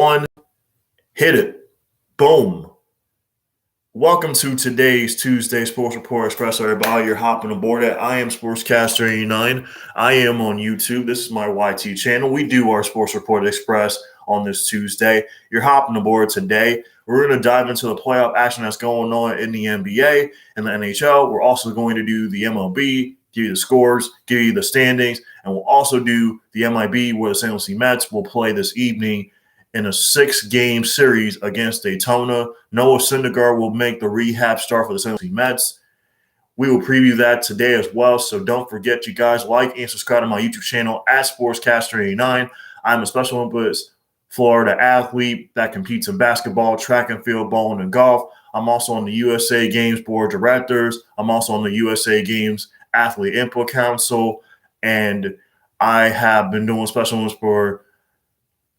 One, hit it. Boom. Welcome to today's Tuesday Sports Report Express, everybody. You're hopping aboard at I Am Sportscaster 89. I am on YouTube. This is my YT channel. We do our Sports Report Express on this Tuesday. You're hopping aboard today. We're going to dive into the playoff action that's going on in the NBA and the NHL. We're also going to do the MLB, give you the scores, give you the standings, and we'll also do the MIB where the St. Louis Mets will play this evening in a 6-game series against Daytona. Noah Syndergaard will make the rehab start for the St. Louis Mets. We will preview that today as well, so don't forget, you guys, like and subscribe to my YouTube channel at Sportscaster89. I'm a Special Olympics Florida athlete that competes in basketball, track and field, bowling, and golf. I'm also on the USA Games Board of Directors. I'm also on the USA Games Athlete Input Council, and I have been doing Special Olympics for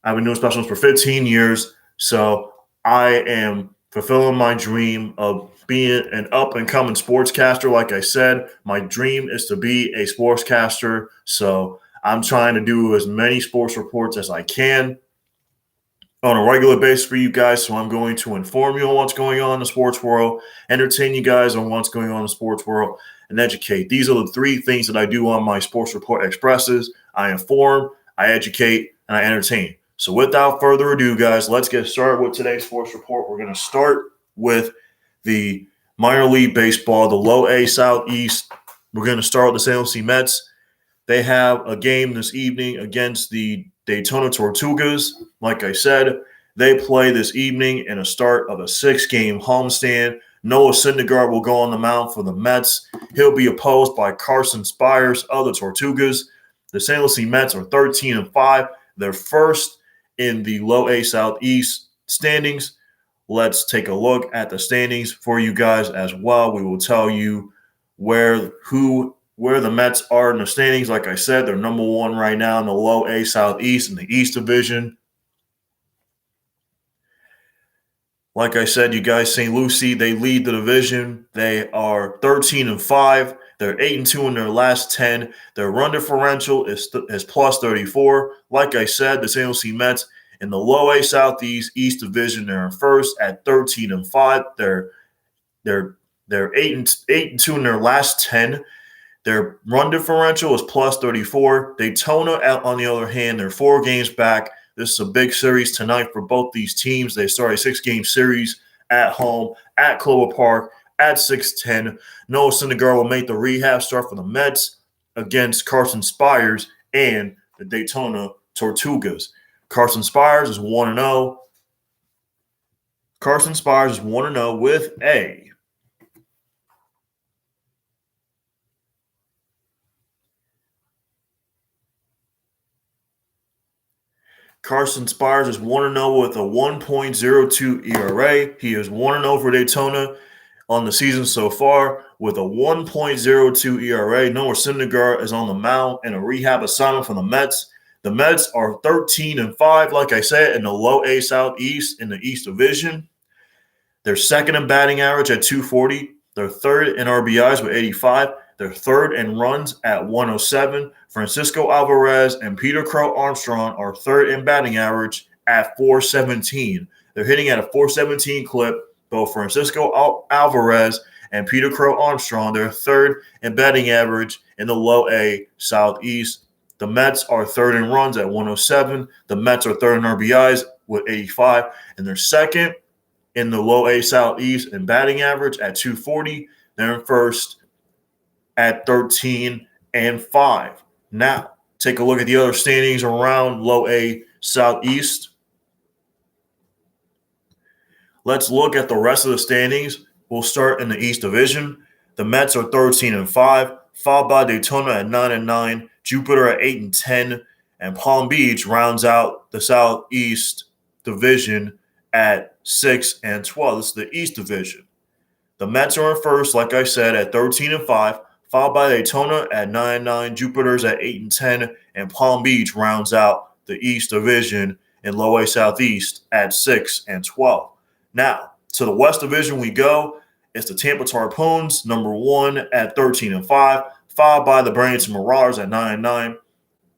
15 years, so I am fulfilling my dream of being an up-and-coming sportscaster. Like I said, my dream is to be a sportscaster, so I'm trying to do as many sports reports as I can on a regular basis for you guys, so I'm going to inform you on what's going on in the sports world, entertain you guys on what's going on in the sports world, and educate. These are the three things that I do on my Sports Report Expresses. I inform, I educate, and I entertain. So without further ado, guys, let's get started with today's sports report. We're going to start with the minor league baseball, the Low A Southeast. We're going to start with the St. Louis Mets. They have a game this evening against the Daytona Tortugas. Like I said, they play this evening in a start of a 6-game homestand. Noah Syndergaard will go on the mound for the Mets. He'll be opposed by Carson Spires of the Tortugas. The St. Louis Mets are 13-5. They're first in the Low A Southeast standings. Let's take a look at the standings for you guys as well. We will tell you where the Mets are in the standings. Like I said, they're number one right now in the Low A Southeast in the East Division. Like I said, you guys, St. Lucie, they lead the division. They are 13-5. They're 8-2 in their last 10. Their run differential is plus 34. Like I said, the St. Lucie Mets in the Low A Southeast East Division, they're in first at 13-5. They're 8-2 in their last 10. Their run differential is plus 34. Daytona, on the other hand, they're 4 games back. This is a big series tonight for both these teams. They start a 6-game series at home, at Clover Park, at 6:10. Noah Syndergaard will make the rehab start for the Mets against Carson Spires and the Daytona Tortugas. Carson Spires is 1-0. Carson Spires is 1-0 with a Carson Spires is 1-0 with a 1.02 ERA. He is 1-0 for Daytona on the season so far with a 1.02 ERA. Noah Syndergaard is on the mound in a rehab assignment for the Mets. The Mets are 13-5, like I said, in the Low A Southeast in the East Division. They're second in batting average at 240. They're third in RBIs with 85. They're third in runs at 107. Francisco Alvarez and Peter Crow Armstrong are third in batting average at 417. They're hitting at a 417 clip. Both Francisco Alvarez and Peter Crow Armstrong, they're third in batting average in the Low A Southeast. The Mets are third in runs at 107. The Mets are third in RBIs with 85. And they're second in the Low A Southeast in batting average at 240. They're in first at 13-5. Now, take a look at the other standings around Low A Southeast. Let's look at the rest of the standings. We'll start in the East Division. The Mets are 13-5, followed by Daytona at 9-9, Jupiter at 8-10, and Palm Beach rounds out the Southeast Division at 6-12. This is the East Division. The Mets are in first, like I said, at 13-5, followed by Daytona at 9-9, Jupiter's at 8-10, and Palm Beach rounds out the East Division in Low A Southeast at 6-12. Now, to the West Division we go. It's the Tampa Tarpoons, number 1 at 13-5, followed by the Bradenton Marauders at 9-9,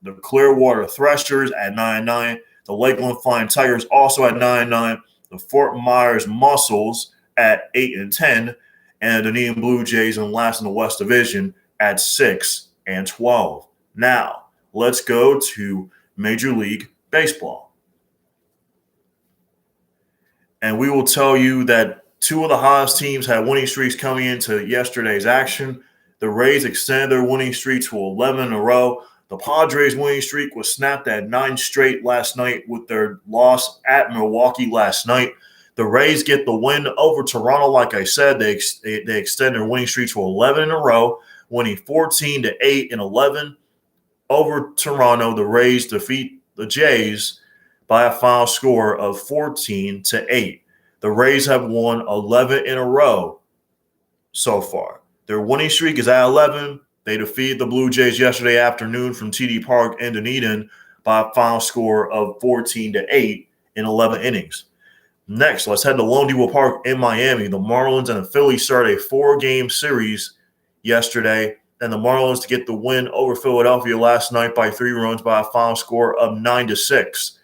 the Clearwater Threshers at 9-9, The Lakeland Flying Tigers also at 9-9. The Fort Myers Muscles at 8-10. And the Dunedin Blue Jays in last in the West Division at 6-12. Now, let's go to Major League Baseball. And we will tell you that two of the hottest teams had winning streaks coming into yesterday's action. The Rays extended their winning streak to 11 in a row. The Padres' winning streak was snapped at 9 straight last night with their loss at Milwaukee last night. The Rays get the win over Toronto. Like I said, they extend their winning streak to 11 in a row, winning 14-8 and 11 over Toronto. The Rays defeat the Jays by a final score of 14-8. The Rays have won 11 in a row so far. Their winning streak is at 11. They defeated the Blue Jays yesterday afternoon from TD Park in Dunedin by a final score of 14-8 in 11 innings. Next, let's head to Lone Depot Park in Miami. The Marlins and the Phillies started a 4-game series yesterday, and the Marlins to get the win over Philadelphia last night by 3 runs by a final score of 9-6.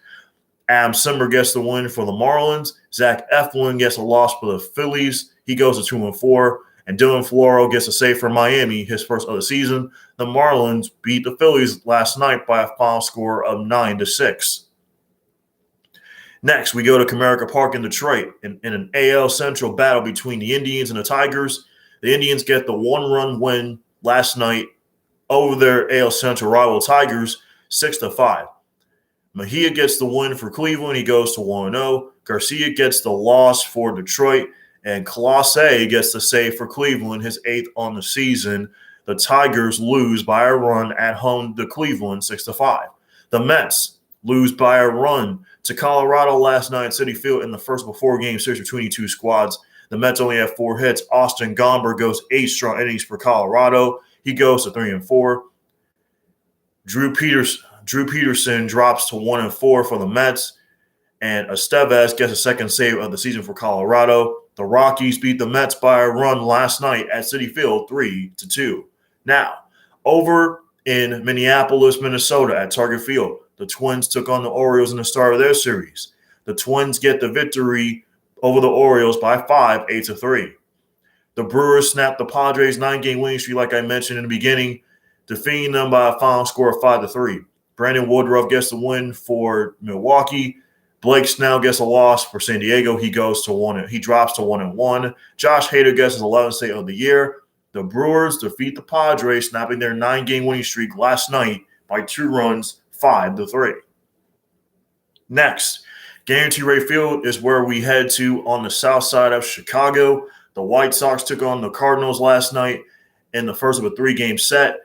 Adam Simber gets the win for the Marlins. Zach Eflin gets a loss for the Phillies. He goes to 2-4. And Dylan Floro gets a save for Miami, his first of the season. The Marlins beat the Phillies last night by a final score of 9-6. Next, we go to Comerica Park in Detroit in an AL Central battle between the Indians and the Tigers. The Indians get the 1-run win last night over their AL Central rival Tigers, 6-5. Mejia gets the win for Cleveland. He goes to 1-0. Garcia gets the loss for Detroit. And Clase gets the save for Cleveland, his 8th on the season. The Tigers lose by a run at home to Cleveland, 6-5. The Mets lose by a run to Colorado last night at Citi Field in the first of a 4-game series between the two squads. The Mets only have 4 hits. Austin Gomber goes 8 strong innings for Colorado. He goes to 3-4. Drew Peterson drops to 1-4 for the Mets. And Estevez gets a second save of the season for Colorado. The Rockies beat the Mets by a run last night at Citi Field, 3-2. Now, over in Minneapolis, Minnesota at Target Field, the Twins took on the Orioles in the start of their series. The Twins get the victory over the Orioles by 5, 8-3. The Brewers snapped the Padres' 9-game winning streak, like I mentioned in the beginning, defeating them by a final score of 5-3. Brandon Woodruff gets the win for Milwaukee. Blake Snell gets a loss for San Diego. He drops to 1-1. Josh Hader gets his 11th save of the year. The Brewers defeat the Padres, snapping their 9-game winning streak last night by 2 runs, 5-3. Next, Guaranteed Rate Field is where we head to on the south side of Chicago. The White Sox took on the Cardinals last night in the first of a 3-game set.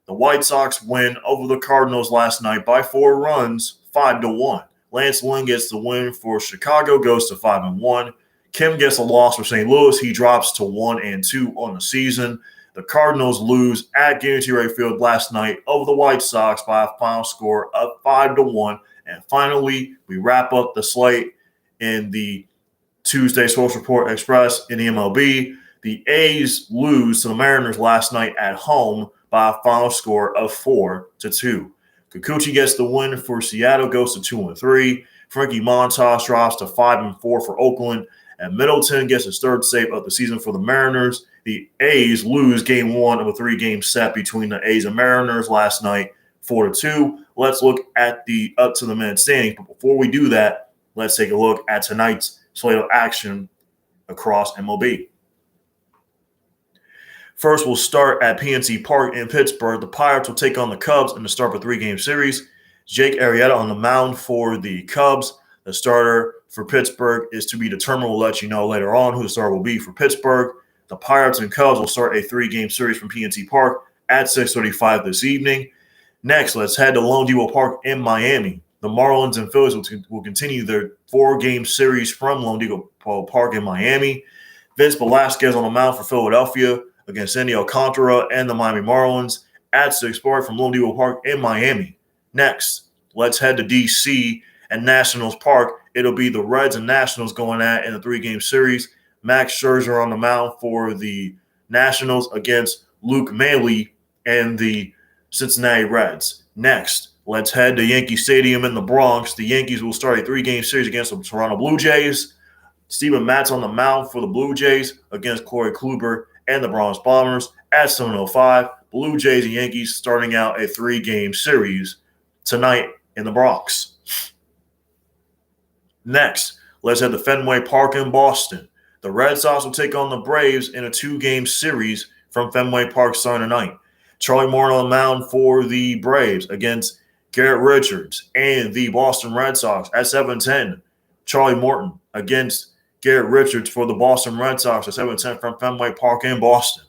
The White Sox win over the Cardinals last night by 4 runs, 5-1. Lance Lynn gets the win for Chicago, goes to 5-1. Kim gets a loss for St. Louis. He drops to 1-2 on the season. The Cardinals lose at Guaranteed Rate Field last night over the White Sox by a final score of 5-1. And finally, we wrap up the slate in the Tuesday Sports Report Express in the MLB. The A's lose to the Mariners last night at home by a final score of 4-2. Kikuchi gets the win for Seattle, goes to 2-3. Frankie Montas drops to 5-4 for Oakland. And Middleton gets his 3rd save of the season for the Mariners. The A's lose game 1 of a 3-game set between the A's and Mariners last night, 4-2. Let's look at the up-to-the-minute standings. But before we do that, let's take a look at tonight's slate of action across MLB. First, we'll start at PNC Park in Pittsburgh. The Pirates will take on the Cubs in the start of a 3-game series. Jake Arrieta on the mound for the Cubs. The starter for Pittsburgh is to be determined. We'll let you know later on who the starter will be for Pittsburgh. The Pirates and Cubs will start a 3-game series from PNC Park at 6:35 this evening. Next, let's head to Lone Depot Park in Miami. The Marlins and Phillies will continue their 4-game series from Lone Depot Park in Miami. Vince Velasquez on the mound for Philadelphia against Sandy Alcantara and the Miami Marlins at 6:00 from Lone Depot Park in Miami. Next, let's head to D.C. and Nationals Park. It'll be the Reds and Nationals going at in a 3-game series. Max Scherzer on the mound for the Nationals against Luke Maile and the Cincinnati Reds. Next, Let's head to Yankee Stadium in the Bronx. The Yankees will start a 3-game series against the Toronto Blue Jays. Steven Matz on the mound for the Blue Jays against Corey Kluber and the Bronx Bombers at 7:05. Blue Jays and Yankees starting out a 3-game series tonight in the Bronx. Next, let's head to Fenway Park in Boston. The Red Sox will take on the Braves in a 2-game series from Fenway Park starting tonight. Charlie Morton on the mound for the Braves against Garrett Richards and the Boston Red Sox at 7:10. Charlie Morton against Garrett Richards for the Boston Red Sox at 7:10 from Fenway Park in Boston.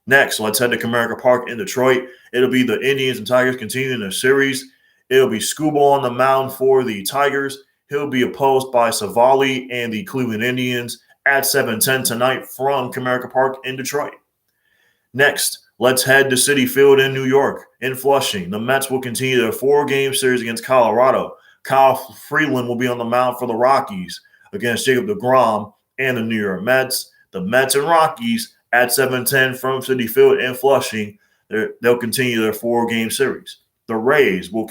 Next, let's head to Comerica Park in Detroit. It'll be the Indians and Tigers continuing their series. It'll be Skubal on the mound for the Tigers. He'll be opposed by Savali and the Cleveland Indians at 7:10 tonight from Comerica Park in Detroit. Next, let's head to Citi Field in New York. In Flushing, the Mets will continue their 4-game series against Colorado. Kyle Freeland will be on the mound for the Rockies against Jacob deGrom and the New York Mets. The Mets and Rockies at 7:10 from Citi Field in Flushing. They'll continue their 4-game series. The Rays will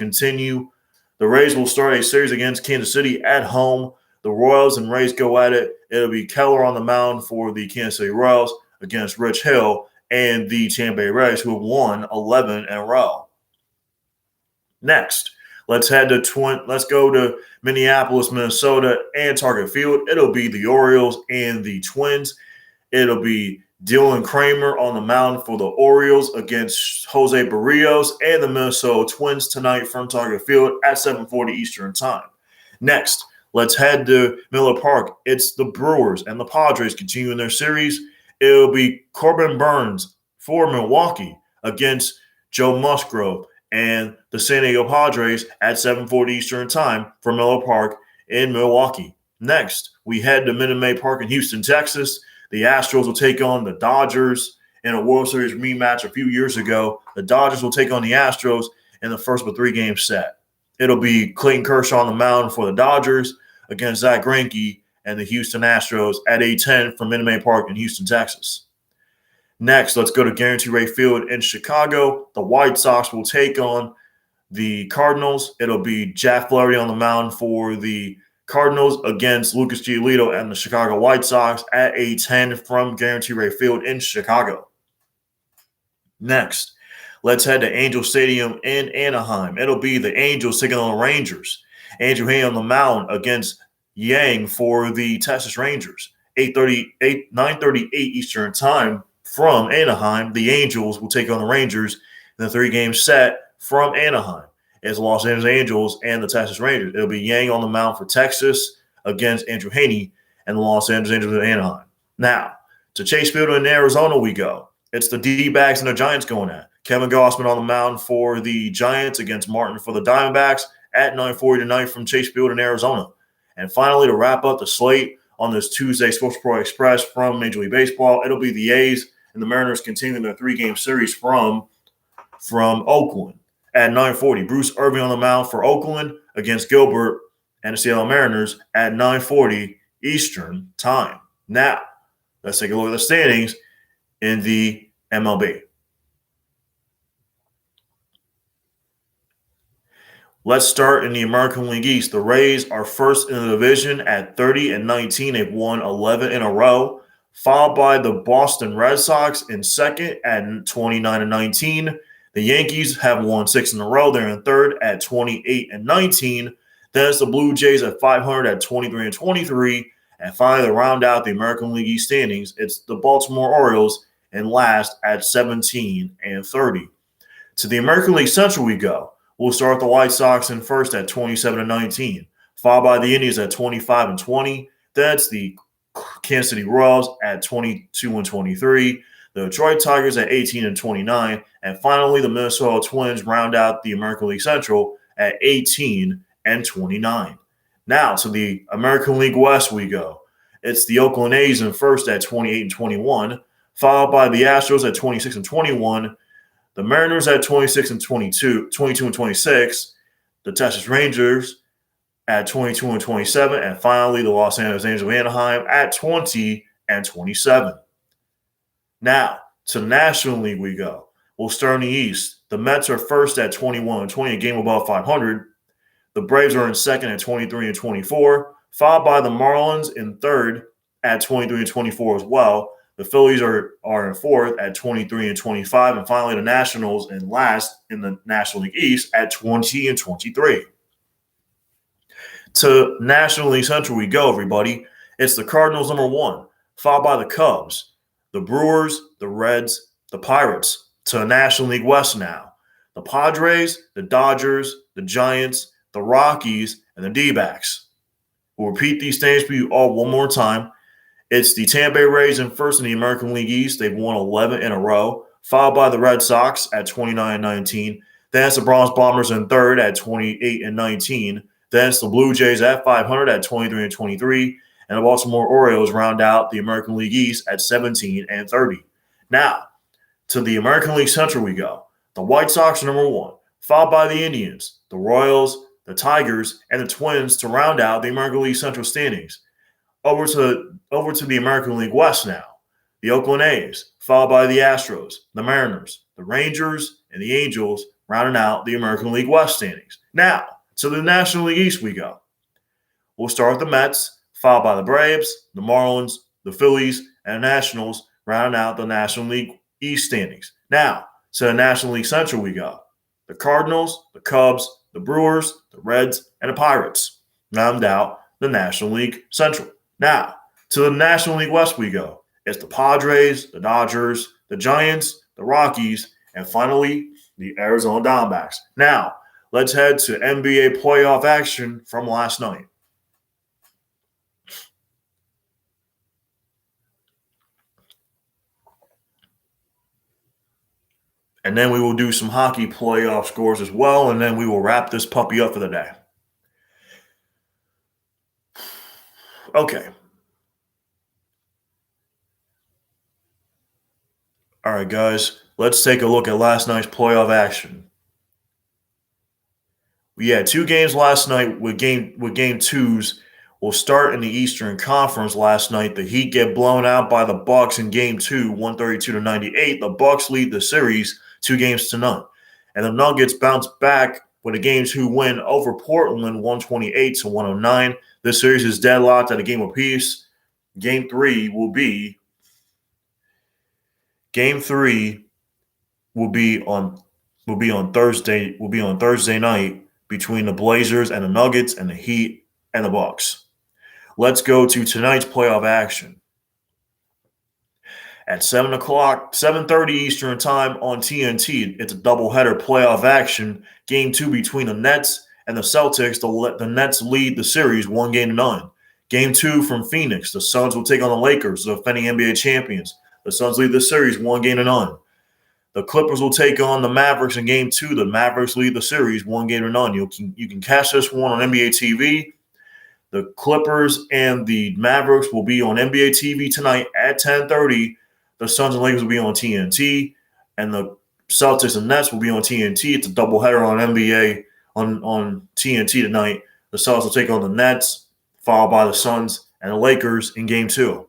start a series against Kansas City at home. The Royals and Rays go at it. It'll be Keller on the mound for the Kansas City Royals against Rich Hill and the Tampa Rays, who have won 11 in a row. Next, let's go to Minneapolis, Minnesota, and Target Field. It'll be the Orioles and the Twins. It'll be Dylan Kramer on the mound for the Orioles against Jose Barrios and the Minnesota Twins tonight from Target Field at 7:40 Eastern Time. Next, let's head to Miller Park. It's the Brewers and the Padres continuing their series. It'll be Corbin Burns for Milwaukee against Joe Musgrove and the San Diego Padres at 7:40 Eastern Time from Miller Park in Milwaukee. Next, we head to Minute Maid Park in Houston, Texas. The Astros will take on the Dodgers in a World Series rematch a few years ago. The Dodgers will take on the Astros in the first of a 3-game set. It'll be Clayton Kershaw on the mound for the Dodgers against Zach Greinke and the Houston Astros at 8:10 from Minute Maid Park in Houston, Texas. Next, let's go to Guaranteed Rate Field in Chicago. The White Sox will take on the Cardinals. It'll be Jack Flaherty on the mound for the Cardinals against Lucas Giolito and the Chicago White Sox at 8:10 from Guaranteed Rate Field in Chicago. Next, let's head to Angel Stadium in Anaheim. It'll be the Angels taking on the Rangers. Andrew Heaney on the mound against Yang for the Texas Rangers. 9:38 Eastern Time from Anaheim. The Angels will take on the Rangers in the 3-game set from Anaheim. It's the Los Angeles Angels and the Texas Rangers. It'll be Yang on the mound for Texas against Andrew Heaney and the Los Angeles Angels in Anaheim. Now, to Chase Field in Arizona we go. It's the D-backs and the Giants going at. Kevin Gausman on the mound for the Giants against Martin for the Diamondbacks at 9:40 tonight from Chase Field in Arizona. And finally, to wrap up the slate on this Tuesday Sports Pro Express from Major League Baseball, it'll be the A's and the Mariners continuing their 3-game series from Oakland. At 9:40, Bruce Irvin on the mound for Oakland against Gilbert and the Seattle Mariners at 9:40 Eastern Time. Now, let's take a look at the standings in the MLB. Let's start in the American League East. The Rays are first in the division at 30-19. They've won 11 in a row, followed by the Boston Red Sox in second at 29-19. The Yankees have won 6 in a row. They're in third at 28-19. Then it's the Blue Jays at 500 at 23-23. And finally, to round out the American League East standings, it's the Baltimore Orioles in last at 17-30. To the American League Central we go. We'll start the White Sox in first at 27-19, followed by the Indians at 25-20. That's the Kansas City Royals at 22-23. The Detroit Tigers at 18-29, and finally the Minnesota Twins round out the American League Central at 18-29. Now to the American League West we go. It's the Oakland A's in first at 28-21, followed by the Astros at 26-21, the Mariners at 22-26, the Texas Rangers at 22-27, and finally the Los Angeles Angels of Anaheim at 20-27. Now, to the National League we go. We'll start in the East. The Mets are first at 21-20, a game above 500. The Braves are in second at 23-24, followed by the Marlins in third at 23-24 as well. The Phillies are in fourth at 23-25, and finally the Nationals in last in the National League East at 20-23. To National League Central we go, everybody. It's the Cardinals number 1, followed by the Cubs, the Brewers, the Reds, the Pirates. To the National League West now. The Padres, the Dodgers, the Giants, the Rockies, and the D-backs. We'll repeat these names for you all one more time. It's the Tampa Rays in first in the American League East. They've won 11 in a row, followed by the Red Sox at 29-19. Then it's the Bronx Bombers in third at 28-19. Then it's the Blue Jays at 500 at 23-23. And the Baltimore Orioles round out the American League East at 17-30. Now, to the American League Central we go. The White Sox are number 1, followed by the Indians, the Royals, the Tigers, and the Twins to round out the American League Central standings. Over to the American League West now. The Oakland A's, followed by the Astros, the Mariners, the Rangers, and the Angels rounding out the American League West standings. Now, to the National League East we go. We'll start with the Mets, followed by the Braves, the Marlins, the Phillies, and the Nationals rounding out the National League East standings. Now, to the National League Central we go. The Cardinals, the Cubs, the Brewers, the Reds, and the Pirates round out the National League Central. Now, to the National League West we go. It's the Padres, the Dodgers, the Giants, the Rockies, and finally, the Arizona Diamondbacks. Now, let's head to NBA playoff action from last night. And then we will do some hockey playoff scores as well, and then we will wrap this puppy up for the day. Okay. All right, guys, let's take a look at last night's playoff action. We had 2 games last night with game twos. We'll start in the Eastern Conference last night. The Heat get blown out by the Bucks in game 2, 132-98. The Bucks lead the series 2-0. And the Nuggets bounce back with a game 2 win over Portland, 128-109. This series is deadlocked at a game apiece. Game 3 will be on Thursday. Will be on Thursday night between the Blazers and the Nuggets and the Heat and the Bucks. Let's go to tonight's playoff action. At 7:30 Eastern Time on TNT, it's a doubleheader playoff action. Game 2 between the Nets and the Celtics. The Nets lead the series 1-0. Game 2 from Phoenix. The Suns will take on the Lakers, the defending NBA champions. The Suns lead the series 1-0. The Clippers will take on the Mavericks in Game 2. The Mavericks lead the series 1-0. You can catch this one on NBA TV. The Clippers and the Mavericks will be on NBA TV tonight at 10:30. The Suns and Lakers will be on TNT, and the Celtics and Nets will be on TNT. It's a doubleheader on NBA on TNT tonight. The Celtics will take on the Nets, followed by the Suns and the Lakers in Game 2.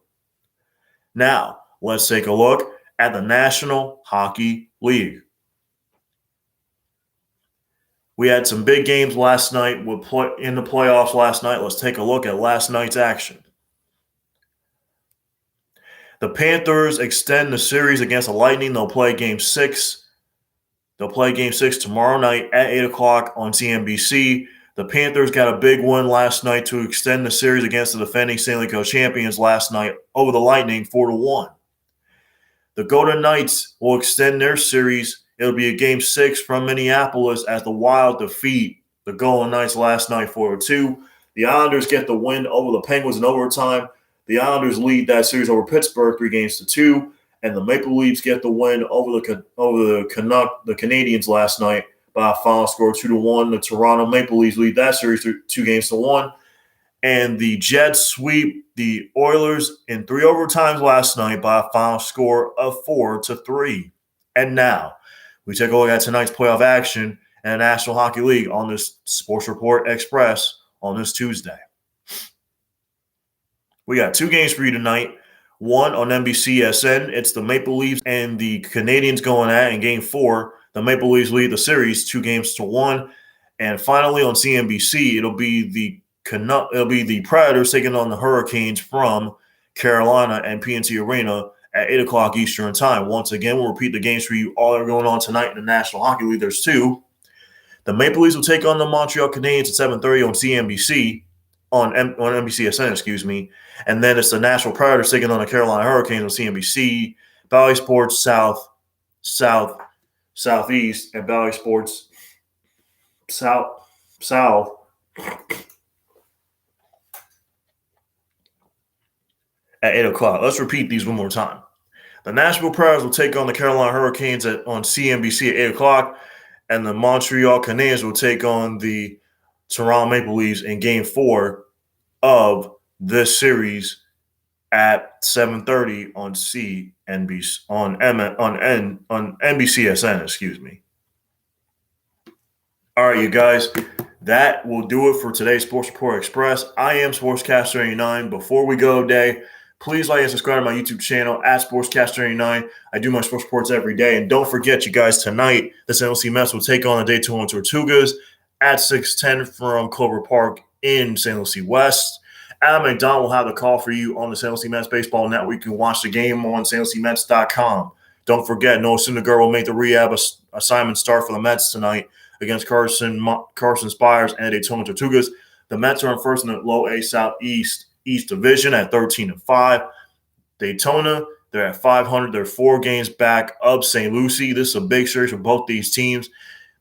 Now, let's take a look at the National Hockey League. We had some big games last night in the playoffs last night. Let's take a look at last night's action. The Panthers extend the series against the Lightning. They'll play Game 6. They'll play Game 6 tomorrow night at 8 o'clock on CNBC. The Panthers got a big win last night to extend the series against the defending Stanley Cup champions last night over the Lightning 4-1. The Golden Knights will extend their series. It'll be a Game 6 from Minneapolis as the Wild defeat the Golden Knights last night 4-2. The Islanders get the win over the Penguins in overtime. The Islanders lead that series over Pittsburgh 3-2, and the Maple Leafs get the win over the Canadiens last night by a final score 2-1. The Toronto Maple Leafs lead that series 2-1, and the Jets sweep the Oilers in 3 overtimes last night by a final score of 4-3. And now we take a look at tonight's playoff action in the National Hockey League on this Sports Report Express on this Tuesday. We got 2 games for you tonight. One on NBCSN. It's the Maple Leafs and the Canadiens going at in Game 4. The Maple Leafs lead the series 2-1. And finally on CNBC, it'll be the Predators taking on the Hurricanes from Carolina and PNC Arena at 8 o'clock Eastern time. Once again, we'll repeat the games for you all that are going on tonight in the National Hockey League. There's two. The Maple Leafs will take on the Montreal Canadiens at 7:30 on CNBC, on NBCSN, excuse me. And then it's the Nashville Predators taking on the Carolina Hurricanes on CNBC, Bally Sports Southeast, and Bally Sports South at 8 o'clock. Let's repeat these one more time. The Nashville Predators will take on the Carolina Hurricanes on CNBC at 8 o'clock, and the Montreal Canadiens will take on the Toronto Maple Leafs in Game 4 of this series at 7:30 on CNBC on NBCSN. Excuse me. All right, you guys. That will do it for today's Sports Report Express. I am Sportscaster89. Before we go today, please like and subscribe to my YouTube channel at Sportscaster89. I do my sports reports every day. And don't forget, you guys, tonight, the St. Lucie Mets will take on the Daytona Tortugas at 6:10 from Clover Park in St. Lucie West. Adam McDonald will have the call for you on the St. Lucie Mets Baseball Network. You can watch the game on stluciemets.com. Don't forget, Noah Syndergaard will make the rehab assignment start for the Mets tonight against Carson Spires and the Daytona Tortugas. The Mets are in first in the Low A Southeast Division at 13-5. Daytona, they're at 500. They're 4 games back of St. Lucie. This is a big series for both these teams.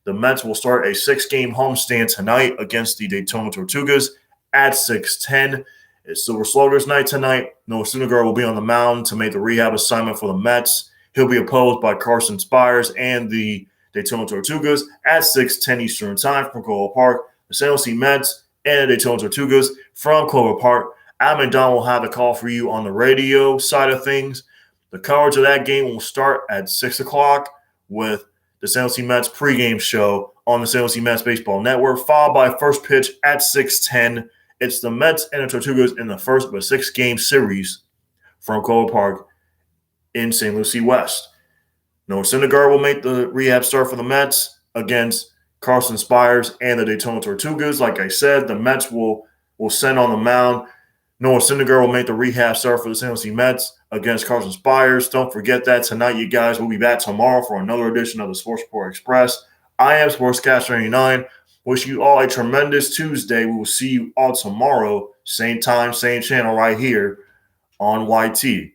The Mets will start a 6-game homestand tonight against the Daytona Tortugas at 6:10. It's Silver Sluggers night tonight. Noah Syndergaard will be on the mound to make the rehab assignment for the Mets. He'll be opposed by Carson Spires and the Daytona Tortugas at 6:10 Eastern time from Clover Park. The St. Lucie Mets and the Daytona Tortugas from Clover Park. Adam McDonald will have the call for you on the radio side of things. The coverage of that game will start at 6 o'clock with the St. Lucie Mets pregame show on the St. Lucie Mets Baseball Network, followed by first pitch at 6:10. It's the Mets and the Tortugas in the first of a 6-game series from Clover Park in St. Lucie West. Noah Syndergaard will make the rehab start for the Mets against Carson Spires and the Daytona Tortugas. Like I said, the Mets will send on the mound. Noah Syndergaard will make the rehab start for the St. Lucie Mets against Carson Spires. Don't forget that tonight, you guys. We'll be back tomorrow for another edition of the Sports Report Express. I am Sportscaster89. Wish you all a tremendous Tuesday. We will see you all tomorrow, same time, same channel right here on YT.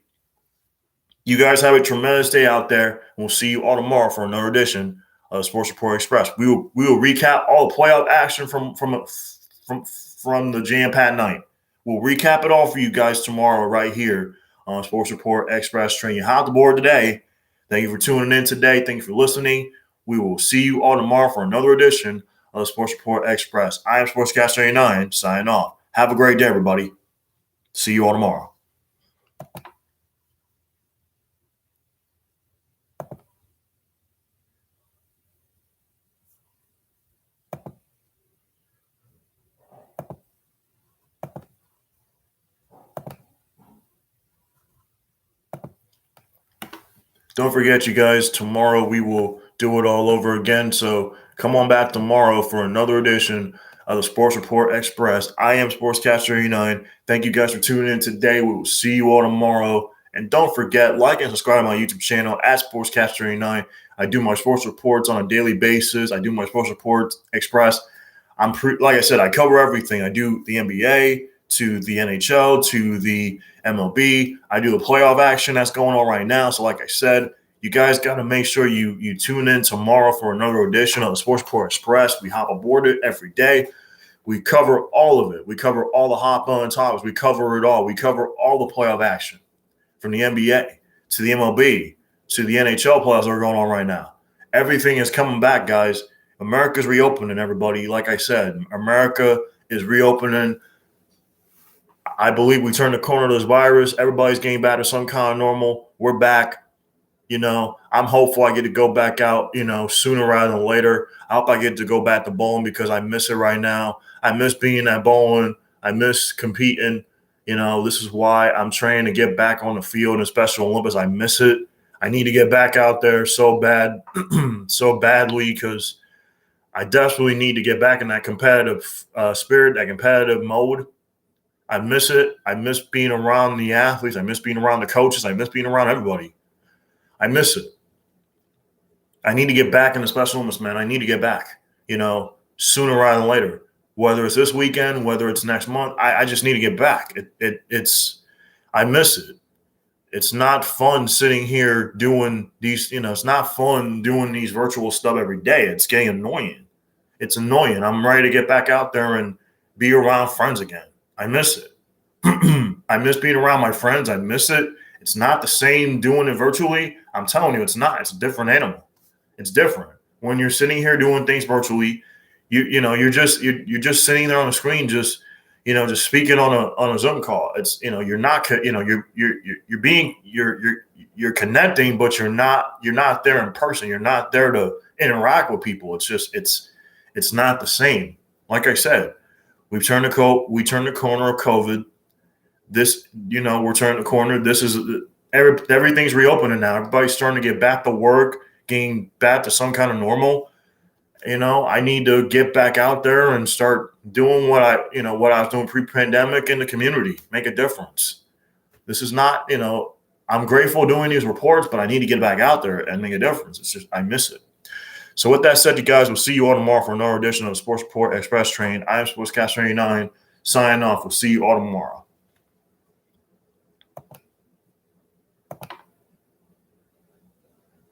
You guys have a tremendous day out there. We'll see you all tomorrow for another edition of Sports Report Express. We will recap all the playoff action from the jam-packed night. We'll recap it all for you guys tomorrow right here on Sports Report Express. Training you hot the board today. Thank you for tuning in today. Thank you for listening. We will see you all tomorrow for another edition of Sports Report Express. I am Sportscaster89 signing off. Have a great day, everybody. See you all tomorrow. Don't forget, you guys, tomorrow we will do it all over again. So come on back tomorrow for another edition of the Sports Report Express. I am Sportscaster89. Thank you guys for tuning in today. We will see you all tomorrow. And don't forget, like and subscribe to my YouTube channel at Sportscaster89. I do my sports reports on a daily basis. I do my Sports Report Express. Like I said, I cover everything. I do the NBA to the NHL to the MLB. I do the playoff action that's going on right now. So like I said, you guys got to make sure you tune in tomorrow for another edition of the Sports Report Express. We hop aboard it every day. We cover all of it. We cover all the hot button topics. We cover it all. We cover all the playoff action from the NBA to the MLB to the NHL playoffs that are going on right now. Everything is coming back, guys. America's reopening, everybody. Like I said, America is reopening. I believe we turned the corner to this virus. Everybody's getting back to some kind of normal. We're back. I'm hopeful I get to go back out, sooner rather than later. I hope I get to go back to bowling because I miss it right now. I miss being at bowling. I miss competing. This is why I'm trying to get back on the field in Special Olympics. I miss it. I need to get back out there so bad, so badly, because I desperately need to get back in that competitive spirit, that competitive mode. I miss it. I miss being around the athletes. I miss being around the coaches. I miss being around everybody. I miss it. I need to get back in the Special Olympics, man. I need to get back, sooner rather than later. Whether it's this weekend, whether it's next month, I just need to get back. I miss it. It's not fun sitting here doing these, it's not fun doing these virtual stuff every day. It's getting annoying. It's annoying. I'm ready to get back out there and be around friends again. I miss it. I miss being around my friends. I miss it. It's not the same doing it virtually. I'm telling you, it's not. It's a different animal. It's different. When you're sitting here doing things virtually, you're just sitting there on the screen, just speaking on a Zoom call. It's you're not you're connecting, but you're not there in person. You're not there to interact with people. It's not the same. Like I said, we turned the corner of COVID. This, we're turning the corner. This is everything's reopening now. Everybody's starting to get back to work, getting back to some kind of normal. I need to get back out there and start doing what I was doing pre-pandemic in the community, make a difference. This is not, I'm grateful doing these reports, but I need to get back out there and make a difference. It's just, I miss it. So with that said, you guys, we'll see you all tomorrow for another edition of the Sports Report Express Train. I am Sportscaster 89, signing off. We'll see you all tomorrow.